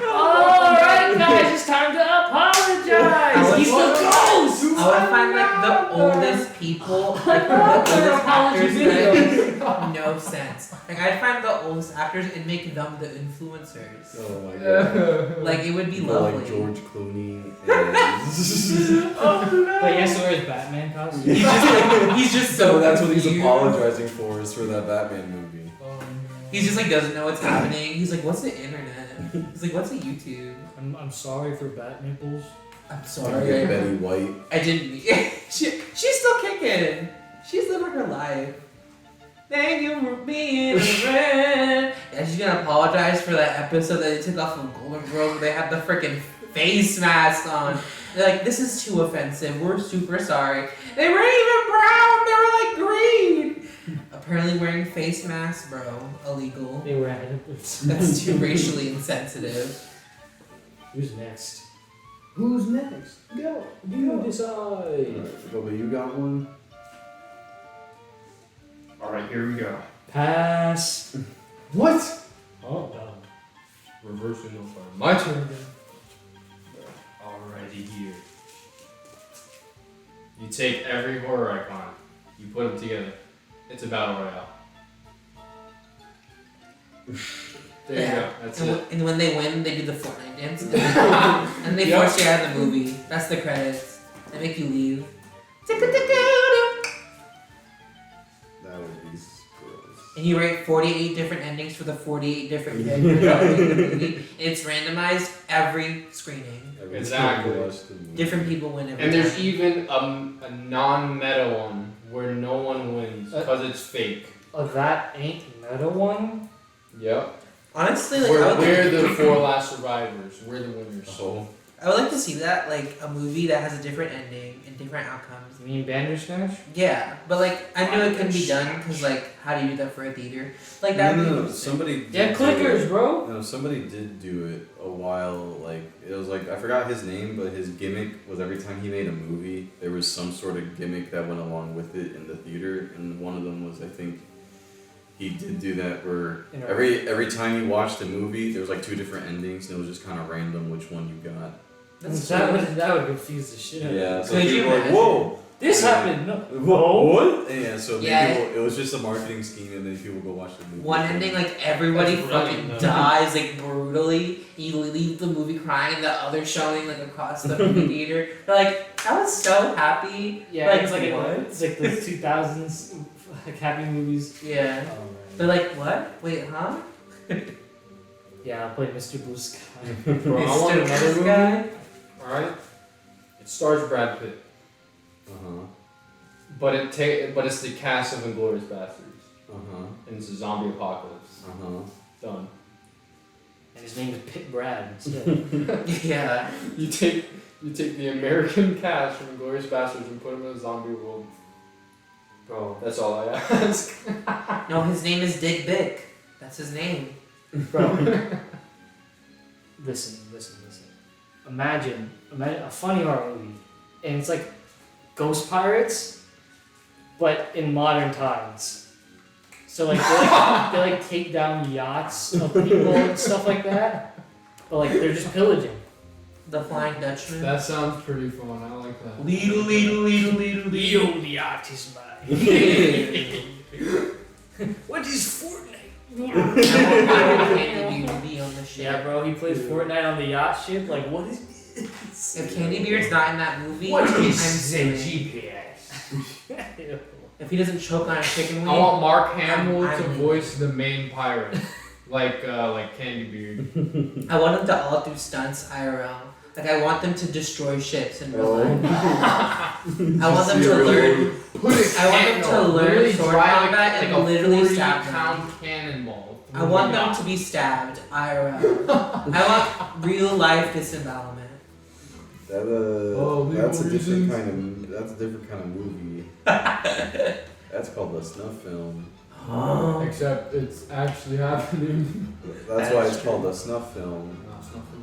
Alright guys, it's time to apologize. He's the ghost. I would find like the oldest people, like the oldest actors that make no sense. Like I'd find the oldest actors and make them the influencers. Oh my god. Like it would be More lovely. like George Clooney and But he has to wear his Batman costume. He's just so so that's what he's weird. apologizing for is for that Batman movie. He's just like doesn't know what's happening. He's like, what's the internet? He's like, what's a YouTube? I'm sorry for Bat Nipples. I'm Like sorry. Betty White. I didn't. She's still kicking. She's living her life. Thank you for being a friend. Yeah, she's gonna apologize for that episode that they took off of Golden Girls where they had the freaking face mask on. They're like, this is too offensive. We're super sorry. They weren't even brown. They were like green. Apparently wearing face masks, bro, illegal. They were at That's too racially insensitive. Who's next? Who's next? Go. You decide. Alright, Bubba, you got one? Alright, here we go. Pass. What? Oh, done. Reversing no fun. My turn again. Alrighty here. You take every horror icon, you put them together. It's a battle royale. There you go. That's it. And when they win, they do the Fortnite dance. And they Yep. force you out of the movie. That's the credits. They make you leave. That would be gross. And you rate 48 different endings for the 48 different characters that are in the movie. It's randomized every screening. Every Exactly. time we watch the movie. Different people win every And there's time. even a non-meta one where no one wins because it's fake. That ain't meta one. Yep. Honestly, like, We're the four last survivors. We're the winners. So, I would like to see that, like a movie that has a different ending and different outcomes. You mean Bandersnatch? Yeah, but like I know it can be done because like how do you do that for a theater? Like that. would be no, interesting. somebody did Yeah, do clickers, it. bro. No, somebody did do it a while. Like it was like I forgot his name, but his gimmick was every time he made a movie, there was some sort of gimmick that went along with it in the theater, and one of them was I think he did do that where every time you watched a movie, there was like two different endings, and it was just kind of random which one you got. That's That would confuse the shit out of me. Yeah, so Could you people were like, imagine? whoa. This Yeah. happened. No. What? And yeah, so Yeah. people, it was just a marketing scheme, and then people go watch the movie. One ending, like everybody That's fucking brilliant, though. dies like brutally. You leave the movie crying, the other showing like across the movie theater. They're like, I was so happy. Yeah, Like, it's like what? it's like the 2000s like happy movies. Yeah. Oh, man. They're like, what? Wait, huh? Yeah, I'll play Mr. Blue Sky. Bro, I want Mr. another This movie. guy? Alright? It stars Brad Pitt. Uh-huh. But it's the cast of Inglourious Bastards. Uh-huh. And it's a zombie apocalypse. Uh-huh. Done. And his name is Pit Brad instead. Yeah. You take the American cast from Inglourious Bastards and put them in a zombie world. Bro, that's all I ask. No, his name is Dick Bick. That's his name. Bro. Listen. Imagine a funny horror movie, and it's like ghost pirates, but in modern times. So like they like take down yachts of people and stuff like that, but like they're just pillaging. The Flying Dutchman. That sounds pretty fun. I like that. Leedle. Leo the artist man. What is Fortnite? I want Candy Beard to be on the ship. Yeah, bro, he plays Fortnite on the yacht ship. Like, what is this? If Candy Beard's not in that movie, What I'm is suing. GPS? If he doesn't choke on a chicken wing, I want Mark Hamill I'm to voice the main pirate, like Candy Beard. I want them to all do stunts IRL. Like I want them to destroy ships in real life. I want them to learn. I want them to learn sword combat and literally stab them. Cannonball. I want them to be stabbed IRL. I want real life disembowelment. That's a different kind of movie. That's called the snuff film. Oh. Except it's actually happening. That's why it's called a snuff film.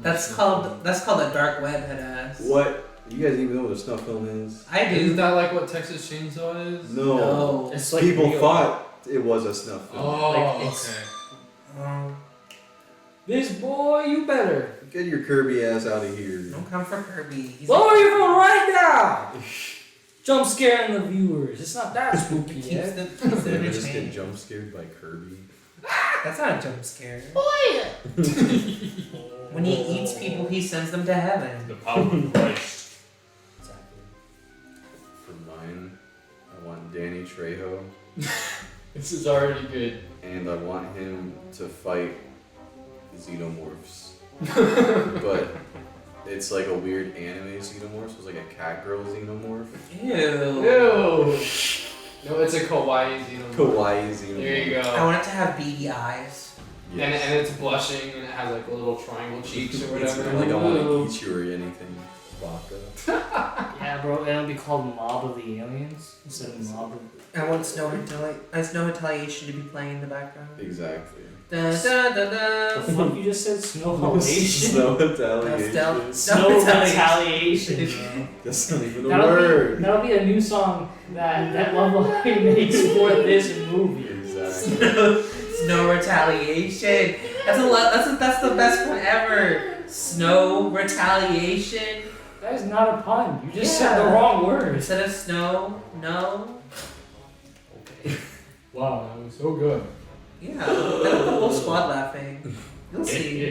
That's called a dark web, head ass. What? You guys even know what a snuff film is? I do. Isn't that like what Texas Chainsaw is? No. It's like People real. thought it was a snuff film. Oh, Like, okay. it's- This boy, you better. Get your Kirby ass out of here. Don't come for Kirby. He's Lower your phone right now. Jump scaring the viewers. It's not that spooky keeps yet. the keeps You the ever just get entertained. jump scared by Kirby? That's not a jump scare. When he eats people, he sends them to heaven. The power of Christ. Exactly. For mine, I want Danny Trejo, This is already good. and I want him to fight xenomorphs. But it's like a weird anime xenomorph, so it's like a cat girl xenomorph. Ew. Ew. No, it's a kawaii xenomorph. Kawaii xenomorph. There you I go. want it to have beady eyes. Yes. And it's blushing and it has like little triangle cheeks or It's whatever. not like I want to eat you or anything. Vodka. Yeah, bro, it'll be called Mob of the Aliens instead of Mob of I want Snow Retaliation to be playing in the background. Exactly. Da, da, da, da. the fuck you just said? Snow Retaliation? Snow retaliation. Snow Retaliation, bro. That's not even a That'll word. be a new song that Love Line makes for this movie. Exactly. Snow Retaliation. That's the best one ever. Snow Retaliation. That is not a pun. You just Yeah. said the wrong word. Instead of snow, no. Wow, that was so good. Yeah, the whole squad laughing. You'll see.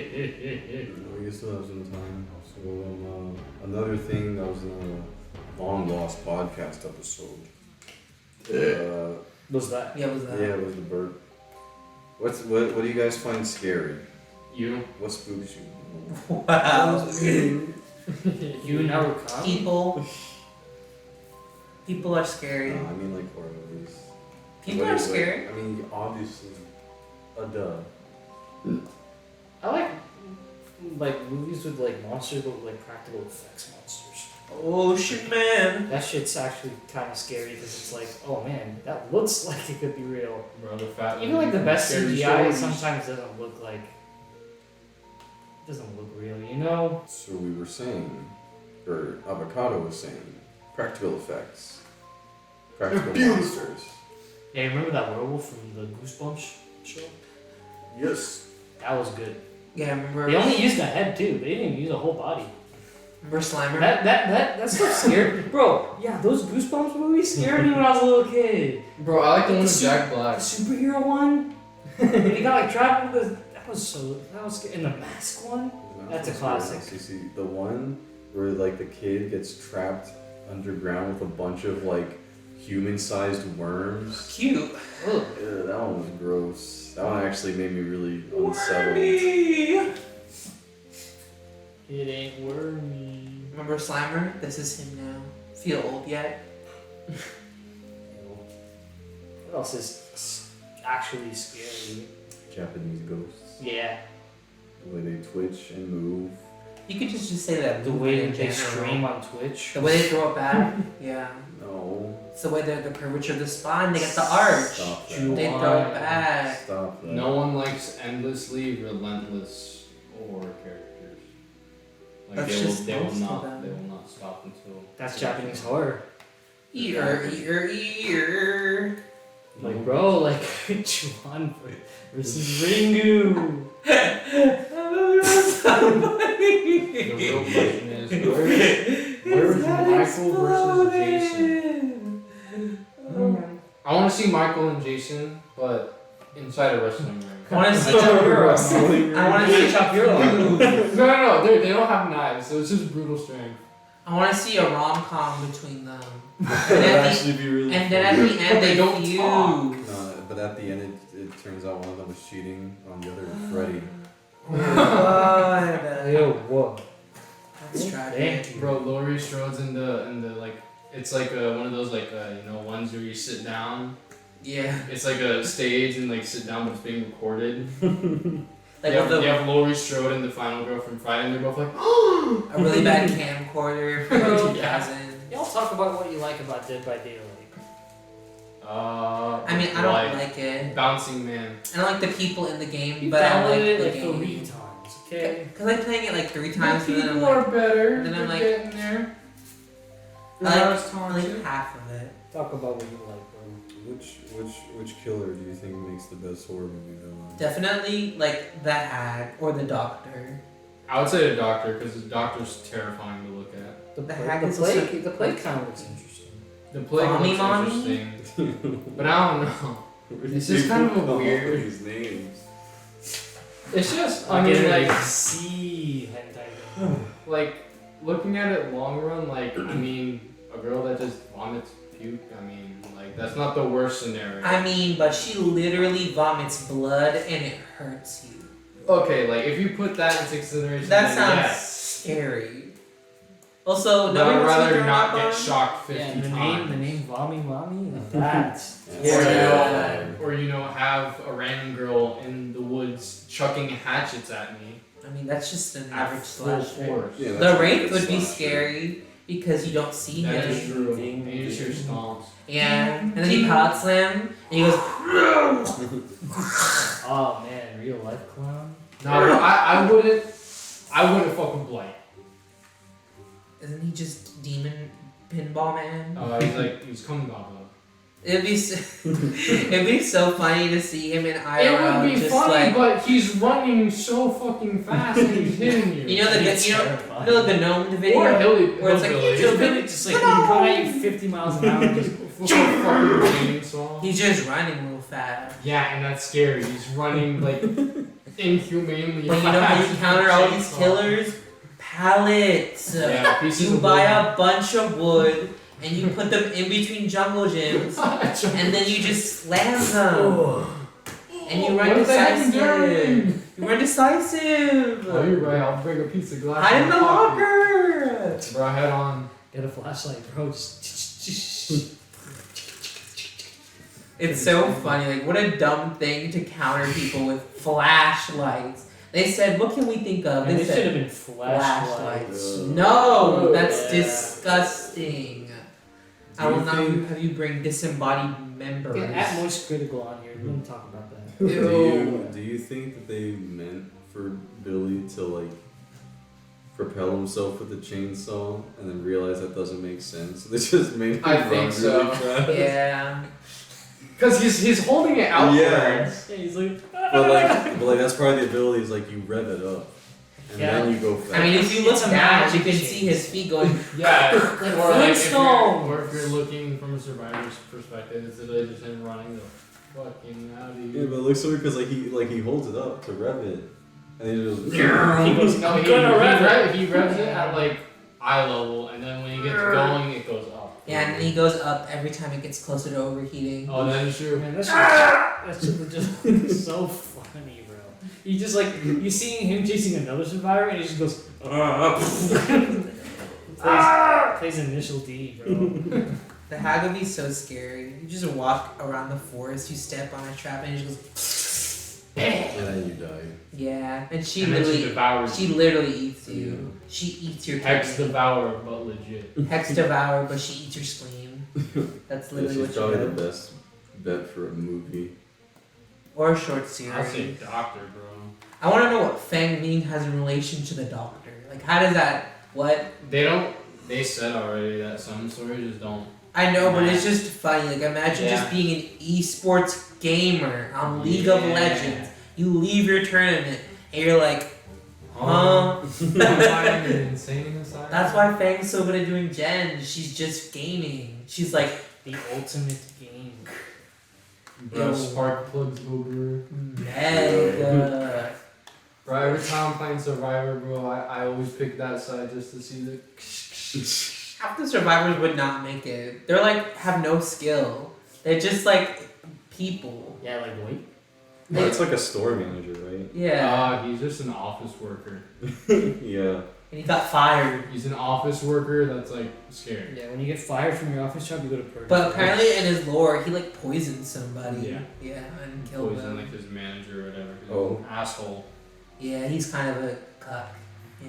We still have some time. So another thing that was in a long lost podcast episode. What's that? Yeah, was that? Yeah, it was the bird. What do you guys find scary? You? What spooks you? Wow. You never come? People are scary. No, I mean like horror movies. People are scary. I mean, obviously, a duh. I like movies with like monsters, but with like practical effects monsters. Oh shit, man. That shit's actually kind of scary because it's like, oh man, that looks like it could be real. Bro, the fat Even like the best scary CGI stories. sometimes doesn't look real, you know? So we were saying, or Avocado was saying, practical effects, practical monsters. Yeah, you remember that werewolf from the Goosebumps show? Yes. That was good. Yeah, remember? They only used the head too. They didn't even use a whole body. Remember Slimer? That stuff scared, bro. Yeah, those Goosebumps movies scared me when I was a little kid. Bro, I like the one with Jack The Black. superhero one. They got like trapped with the. That was scary. And the mask one. That's a classic. You see, the one where like the kid gets trapped underground with a bunch of like human-sized worms. Cute. Ugh. Yeah, that one was gross. That one actually made me really unsettled. Wormy. It ain't wormy. Remember Slimer? This is him now. Feel old yet? What else is actually scary? Japanese ghosts. Yeah, The way they twitch and move. You could just say that. the way that they in general. stream on Twitch. The way they throw it back. Yeah. No. It's the way the curvature of the spine. They get the arch. Stop that. Jewel. They throw it back. Stop that. No one likes endlessly relentless horror characters. Like That's they just will most of not them. they will not stop until That's Japanese horror. Ear. Like, bro, like, Chuan versus Ringu. The real question is, where is Michael versus Jason? I want to see Michael and Jason, but inside a wrestling ring. I want to see chop your Wrestling I want to see chop your No, they don't have knives, so it's just brutal strength. I want to see a rom-com between them. That would actually be really And then at the end they don't feud. talk. No, but at the end it turns out one of them was cheating on the other, Freddy. God. Yo, what? That's tragic. Thank you. Bro, Laurie Strode's in the like, it's like one of those like ones where you sit down. Yeah. It's like a stage and like sit down, but it's being recorded. Like you with the have Laurie Strode and the final girl from Friday, and they're both like, a really bad camcorder from Bro, 2000. Y'all talk about what you like about Dead by Daylight. I mean, I don't like it. Bouncing Man. I don't like the people in the game, You but I like downloaded it the like game. 3 times, okay? Cause I'm playing it like 3 times, The and then I'm people like, are better. then I'm They're like- getting there. I like- Not as I like taunted. half of it. Talk about what you like, bro. Which killer do you think makes the best horror movie villain? Definitely like the Hag or the Doctor. I would say the Doctor, because the Doctor's terrifying to look at. The Hag plague, is the plague, also- the plague kind of looks interesting. The plague Mommy, looks mommy? interesting, but I don't know. It's just People kind of a come up weird- with these names. It's just, I I mean, mean, like, see hentai. like looking at it long run, like, I mean, a girl that just vomits puke. I mean, like, that's not the worst scenario. I mean, but she literally vomits blood and it hurts you. Okay, like if you put that into consideration, That then sounds yes. scary. Also, But nobody I'd wants to rather throw not up get on? shocked 50 Yeah, the times. name Vommy Mommy, that's Yeah. Or have a random girl in the woods chucking hatchets at me. I mean, that's just an At average full slasher. force. Yeah, The that's a Wraith good would be slasher. scary because you don't see That him. is true. Ding, And you just hear ding. stomps. Yeah, and then he pots them, and he goes, oh man, real life clown. No, I wouldn't fuck with Blight. isn't he just demon pinball man? He's coming Baba. It'd be it'd be so funny to see him in It IRL, would be just funny, like but he's running so fucking fast and he's hitting you. you know the It's you know terrifying. the gnome video Or Hilly, where it's like Hillbilly. Just really just like going at you 50 miles an hour, just With a fucking chainsaw. he's just running real fast. Yeah, and that's scary. He's running like inhumanely But you know how you fast counter all these chainsaw. killers? Pallets. Yeah, pieces You of buy wood. a bunch of wood and you put them in between jungle gyms and then you just slam them. And you run What is that even decisive. You run decisive. Oh, you're right. I'll bring a piece of glass. Hide in the my pocket. locker. Bro, head on. get a flashlight, bro. Just It's so funny. Like, what a dumb thing to counter people with flashlights. They said, what can we think of? Man, They they should said, have been flashlights. flashlights. Ugh. No, that's Yeah. disgusting. I Do will you not think- have you bring disembodied members. Get at most critical on here. We don't talk about that. Do you think that they meant for Billy to like propel himself with the chainsaw and then realize that doesn't make sense? They just made him I run think so. really fast. Yeah. Because he's holding it outwards. Yeah. Yeah, he's like, But like that's part of the ability is like you rev it up and Yeah. then you go fast. I mean, if you look It's a down, magic you can see his feet going. Yeah. Like or, like if you're, Flintstones. or if you're looking from a survivor's perspective, it's literally just him running the fucking out of yeah, you. but it looks so weird because like he holds it up to rev it and then he just he goes, No, I'm gonna rev it. he revs it at like eye level, and then when he gets going, it goes up. Yeah, and then he goes up every time it gets closer to overheating. Oh, that is true. Man, that's just so funny, bro. You just like you seeing him chasing another survivor, and he just goes. plays initial D, bro. The hag would be so scary. You just walk around the forest, you step on a trap, and it just goes. and then you die. Yeah, and she And then she literally, devours she literally eats you. She eats your Hex kidney. devour, but legit. Hex devour, but she eats your spleen. That's Yeah, literally she's what she probably the does. best bet for a movie. Or a short I'll say series. doctor, bro. I want to know what Fang Ming has in relation to the Doctor. Like, how does that? What? They don't. They said already that some stories just don't I know, but it's just funny. Like, imagine just being an esports gamer on League of Legends. You leave your tournament, and you're like, huh? That's why Fang's so good at doing gens. She's just gaming. She's like the ultimate game. Bro, spark plugs over. Mega. Bro, every time I'm playing Survivor, bro, I always pick that side just to see the. Half the survivors would not make it. They're like have no skill. They're just like people. Yeah, like wait. Oh, it's like a store manager, right? Yeah. He's just an office worker. Yeah. And he got fired. He's an office worker that's like scared. Yeah, when you get fired from your office job, you go to purge. But apparently in his lore, he like poisoned somebody. Yeah. Yeah, and killed Poison them. like his manager or whatever. Oh. An asshole. Yeah, he's kind of a cuck. Yeah.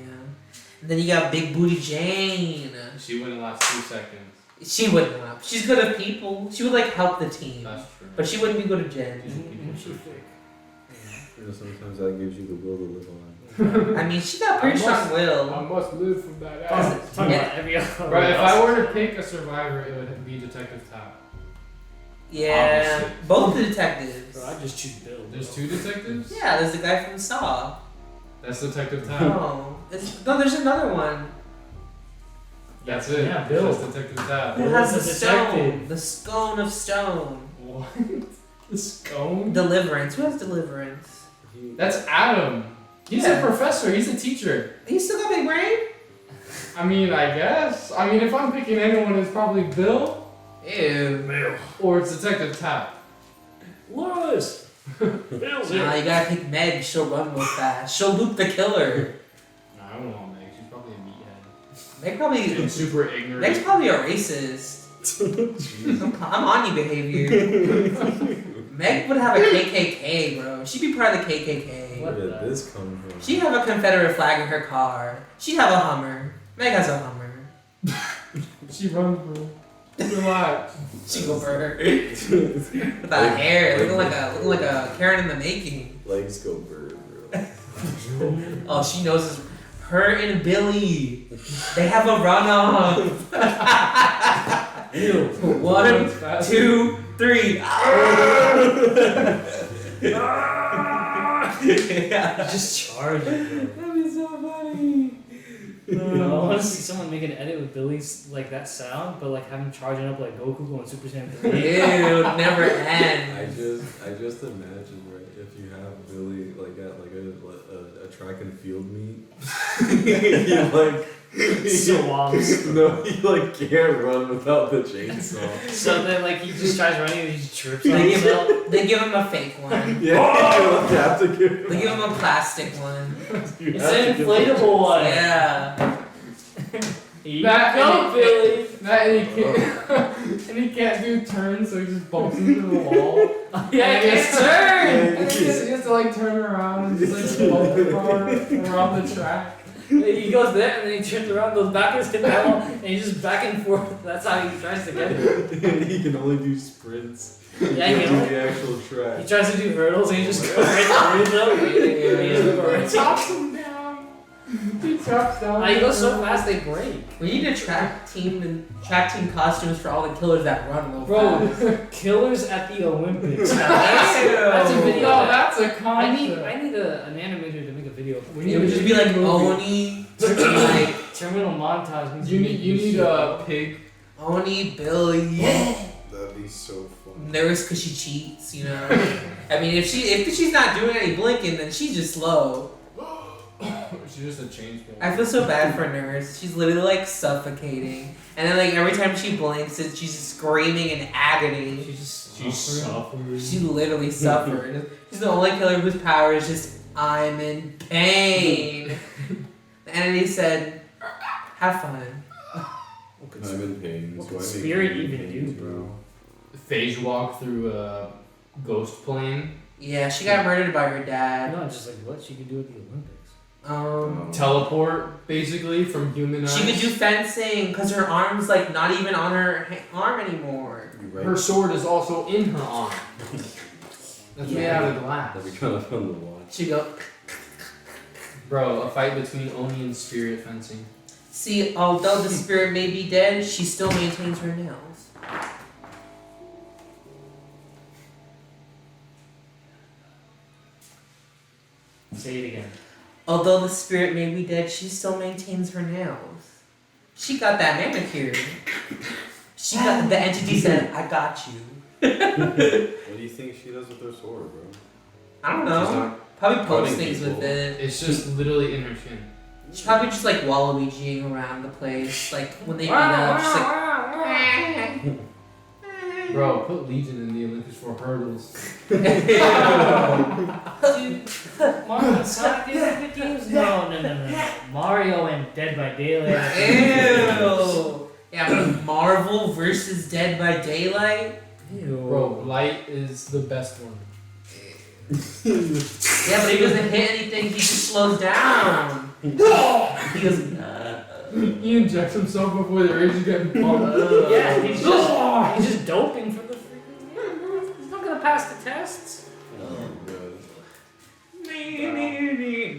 And then you got Big Booty Jane. She wouldn't last 2 seconds. She wouldn't have. She's good at people. She would like help the team. That's true. But she wouldn't be good at Jen. She's fake. You know, sometimes that gives you the will to live on. I mean, she got pretty strong will. I must live from that Talking ass. about every other. Right, if I were to pick a survivor, it would be Detective Tap. Yeah, Obviously. both the detectives. Bro, I just choose Bill. There's 2 detectives? Yeah, there's the guy from Saw. That's Detective Tap. No, no, there's another one. That's it. Yeah, Bill. That's Detective Tap. Who Bill has the is a detective. stone? The scone of stone. What? The scone? Deliverance. Who has deliverance? That's Adam. He's Yeah. a professor. He's a teacher. He still got big brain? I mean, I guess. I mean, if I'm picking anyone, it's probably Bill Ew. or it's Detective Tap. Lois. Bill's Nah, you gotta pick Meg. She'll run real fast. She'll loop the killer. Nah, I don't know Meg. She's probably a meathead. Meg probably. And super ignorant. Meg's probably a racist. I'm on you behavior. Meg would have a KKK, bro. She'd be part of the KKK. Where did this come from? She'd have a Confederate flag in her car. She'd have a Hummer. Meg has a Hummer. She runs, bro. Relax. She go for her. With that hair, looking like a Karen in the making. Legs go bird, bro. Oh, she knows this. Her and Billy, they have a runoff. Ew. 1, 2, 3. Just charge it, bro. That'd be so funny. I want to see someone make an edit with Billy's like that sound, but like have him charging up like Goku going Super Saiyan 3. Ew, never I ends. just imagine, right, if you have Billy like at like a track and field meet, he like Swamps. no, he like can't run without the chainsaw. So then like he just tries running and he just trips on They give, himself. they give him a fake one. Yeah, you have to give They give him a plastic one. you It's have an to give inflatable one. Yeah. Here you That- go, Billy. That and and he can't do turns, so he just bumps into the wall. Yeah, And I he has can't to- turn. And he has to like turn around and just like bump around the track. He goes there and then he turns around, goes backwards, hit that wall, and he's just back and forth. That's how he tries to get it. and he can only do sprints. Yeah, He he can't can do the actual He track. tries to do hurdles and he just goes right through them. He just goes He right chops him down. He chops down. He goes so fast they break. We need a track team costumes for all the killers that run real fast. Bro, killers at the Olympics. Now, that's a video. No, that's a concept. I need an animator to make a video. It would just be like Oni, like Terminal montage. You need a pig. Oni, Billy. That'd be so fun. Nurse because she cheats, you know. I mean, if she's not doing any blinking, then she's just slow. She's just a change girl. I feel so bad for Nurse. She's literally like suffocating, and then like every time she blinks, she's screaming in agony. She's suffering. She literally suffered. She's the only killer whose power is just I'm in pain. The entity said, "Have fun." I'm in pain. What so could I make spirit you in even pain do, too. bro? Phase walk through a ghost plane. Yeah, she got murdered by her dad. No, just like what she could do at the Olympics. Teleport, basically, from human eyes. She could do fencing because her arm's like not even on her arm anymore. You're right. Her sword is also in her arm. That's made Yeah. out of glass. That'd be kind of fun to watch. She go. Bro, a fight between Oni and spirit fencing. See, although the spirit may be dead, she still maintains her nails. Say it again. Although the spirit may be dead, she still maintains her nails. She got that manicure. She got the entity said, "I got you." What do you think she does with her sword, bro? I don't She's know. not Probably pokes cutting things people. with it. It's just literally in her skin. She's probably just like Waluigiing around the place, like when they beat up, just like. Bro, put Legion in the Olympics for hurdles. Dude, Mario and Sonic did Olympic games? No. Mario and Dead by Daylight. Ew. Yeah, but Marvel versus Dead by Daylight. Ew. Bro, Light is the best one. Yeah, but he doesn't hit anything. He just slows down. He goes. He injects himself before the rage is getting pumped. Yeah, he's just doping for the freaking game. He's not gonna pass the tests. Oh, God.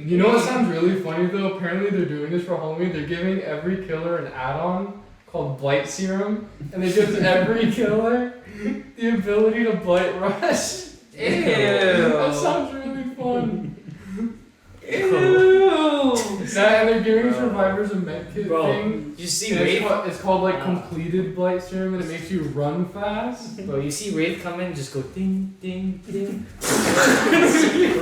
You know what sounds really funny though? Apparently they're doing this for Halloween. They're giving every killer an add-on called Blight Serum, and it gives every killer the ability to Blight Rush. Ew. That sounds really fun. Ew. That, and they're giving survivors a medkit Bro, thing. you see And Wraith? it's called like completed Blight Serum, and it makes you run fast. Bro, you see Wraith come in, just go ding, ding, ding.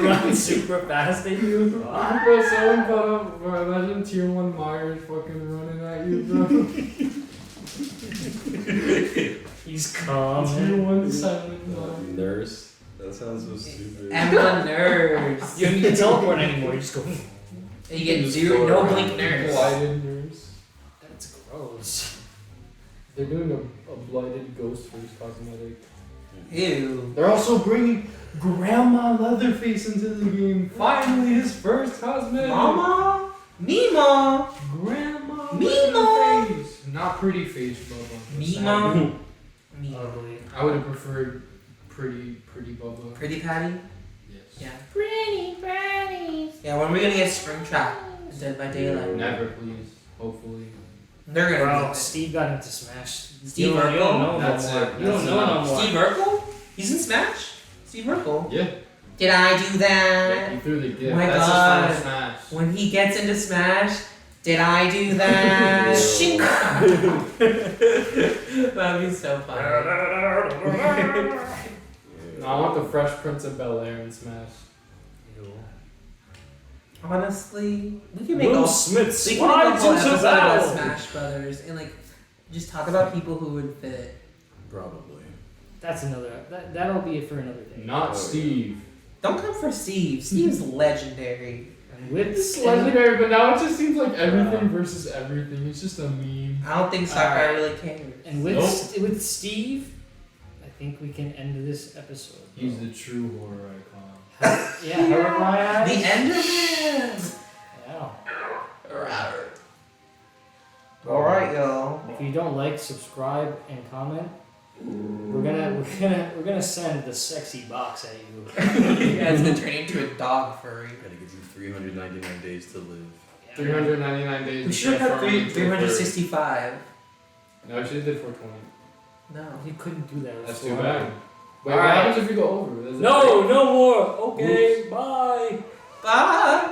Run super fast at you. Bro, someone got up. Bro, imagine Tier 1 Myers fucking running at you, bro. He's Tier calm. 1 silent Myers. Nurse? That sounds so stupid. I'm a nurse. You don't need to teleport anymore, you just go. And you get zero, no blink nurse. Blighted nurse. That's gross. They're doing a blighted ghost face cosmetic. Ew. They're also bringing Grandma Leatherface into the game. Finally, his first cosmetic. Mama? Mima? Grandma Mima. Leatherface. Not pretty face, Bubba. Mima? Mima. Ugly. I would have preferred pretty Bubba. Pretty Patty? Yes. Yeah. Pretty Patties. Yeah, when are we gonna get Springtrap? Dead by Daylight. Never, please. Hopefully. They're gonna Bro, do it. Steve got into Smash. Steve you don't Urkel? know That's no more. it. You don't That's know no enough. more. Steve Urkel? He's in Smash? Steve Urkel? Yeah. Did I do that? He threw the gift. Oh my That's God. his final smash. When he gets into Smash, did I do that? Shink. That'd be so funny. No, I want the Fresh Prince of Bel-Air in Smash. Honestly, we can make Will all Smith we can make a slides whole into episode about battle. Smash Brothers and like just talk about people who would fit. Probably. That's another. That'll be it for another day. Not Oh, Steve. Don't come for Steve. Steve's legendary. And with It's legendary, but now it just seems like everything versus everything. It's just a meme. I don't think Sakurai really cares. and with Nope. with Steve, I think we can end this episode. He's the true horror icon. Yeah, hurt my eyes. The Enderman. Yeah. All right, y'all. If you don't like, subscribe and comment. We're gonna send the sexy box at you. You guys gonna turn into a dog furry. Gotta give you 399 days to live. 399 days. We should have transforming into a furry. 365. No, I should have did 420. No. You couldn't do that. That's too bad. Wait, All what right. happens if you go over? There's a No more. Okay, bye. Bye.